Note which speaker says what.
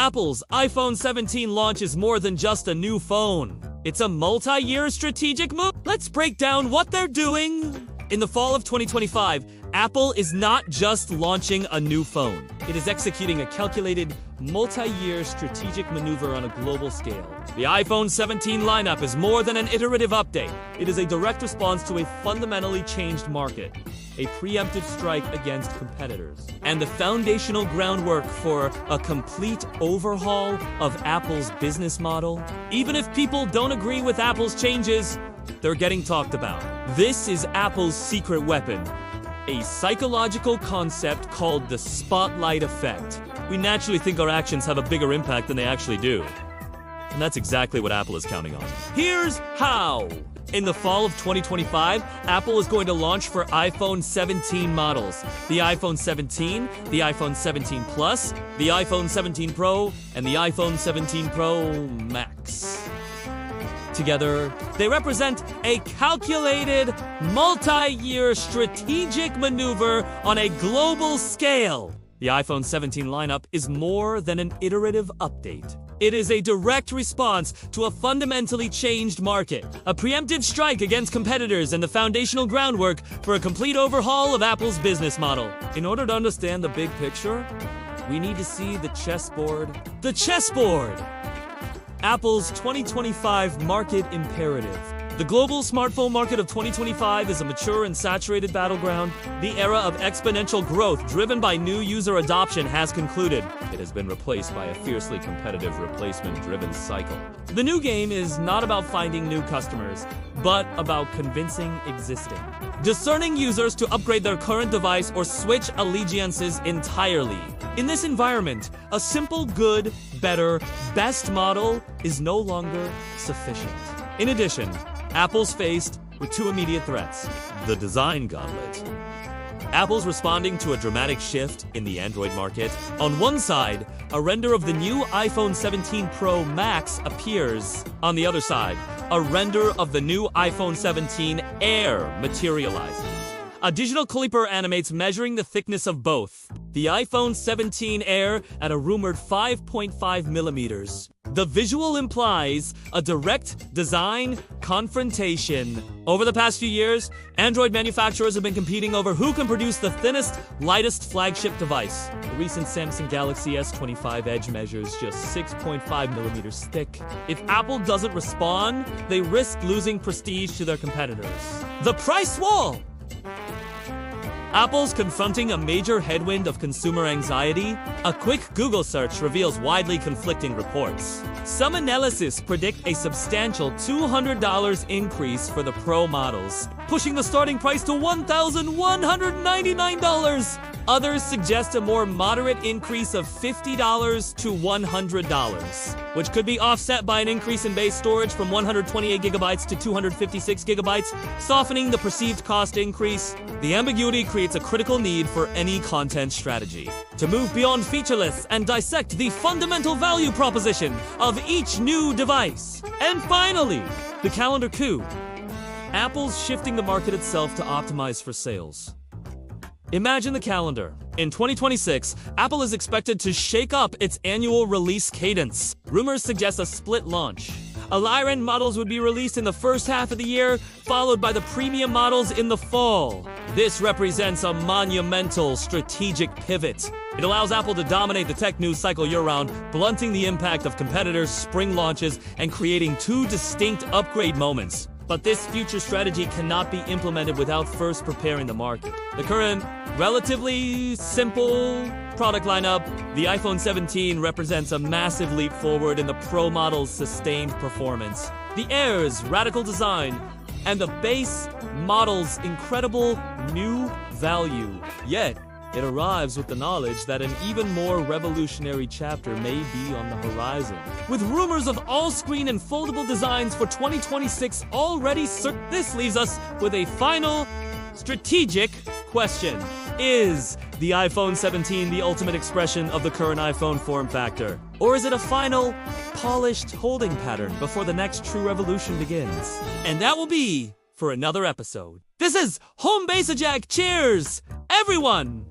Speaker 1: Apple's iPhone 17 launch is more than just a new phone. It's a multi-year strategic move. Let's break down what they're doing. In the fall of 2025, Apple is not just launching a new phone. It is executing a calculated, multi-year strategic maneuver on a global scale. The iPhone 17 lineup is more than an iterative update. It is a direct response to a fundamentally changed market, a preemptive strike against competitors, and the foundational groundwork for a complete overhaul of Apple's business model. Even if people don't agree with Apple's changes, they're getting talked about. This is Apple's secret weapon, a psychological concept called the spotlight effect. We naturally think our actions have a bigger impact than they actually do. And that's exactly what Apple is counting on. Here's how. In the fall of 2025, Apple is going to launch for iPhone 17 models. The iPhone 17, the iPhone 17 Plus, the iPhone 17 Pro, and the iPhone 17 Pro Max. Together, they represent a calculated, multi-year strategic maneuver on a global scale. The iPhone 17 lineup is more than an iterative update. It is a direct response to a fundamentally changed market, a preemptive strike against competitors, and the foundational groundwork for a complete overhaul of Apple's business model. In order to understand the big picture, we need to see the chessboard. The chessboard! Apple's 2025 market imperative. The global smartphone market of 2025 is a mature and saturated battleground. The era of exponential growth driven by new user adoption has concluded. It has been replaced by a fiercely competitive replacement-driven cycle. The new game is not about finding new customers, but about convincing existing. Discerning users to upgrade their current device or switch allegiances entirely. In this environment, a simple good, better, best model is no longer sufficient. In addition, Apple's faced with two immediate threats. The design gauntlet. Apple's responding to a dramatic shift in the Android market. On one side, a render of the new iPhone 17 Pro Max appears. On the other side, a render of the new iPhone 17 Air materializes. A digital clipper animates measuring the thickness of both. The iPhone 17 Air at a rumored 5.5 millimeters. The visual implies a direct design confrontation. Over the past few years, Android manufacturers have been competing over who can produce the thinnest, lightest flagship device. The recent Samsung Galaxy S25 Edge measures just 6.5 millimeters thick. If Apple doesn't respond, they risk losing prestige to their competitors. The price wall! Apple's confronting a major headwind of consumer anxiety. A quick Google search reveals widely conflicting reports. Some analysis predict a substantial $200 increase for the Pro models, pushing the starting price to $1,199. Others suggest a more moderate increase of $50 to $100, which could be offset by an increase in base storage from 128 gigabytes to 256 gigabytes, softening the perceived cost increase. The ambiguity creates a critical need for any content strategy to move beyond feature lists and dissect the fundamental value proposition of each new device. And finally, the calendar coup. Apple's shifting the market itself to optimize for sales. Imagine the calendar. In 2026, Apple is expected to shake up its annual release cadence. Rumors suggest a split launch. Lower-end models would be released in the first half of the year, followed by the premium models in the fall. This represents a monumental strategic pivot. It allows Apple to dominate the tech news cycle year-round, blunting the impact of competitors' spring launches and creating two distinct upgrade moments. But this future strategy cannot be implemented without first preparing the market. The current, relatively simple product lineup, the iPhone 17 represents a massive leap forward in the Pro model's sustained performance. The Air's radical design and the base model's incredible new value. Yet, it arrives with the knowledge that an even more revolutionary chapter may be on the horizon. With rumors of all-screen and foldable designs for 2026 already certain, this leaves us with a final strategic question. Is the iPhone 17 the ultimate expression of the current iPhone form factor? Or is it a final, polished holding pattern before the next true revolution begins? And that will be for another episode. This is Home Base Eject. Cheers, everyone!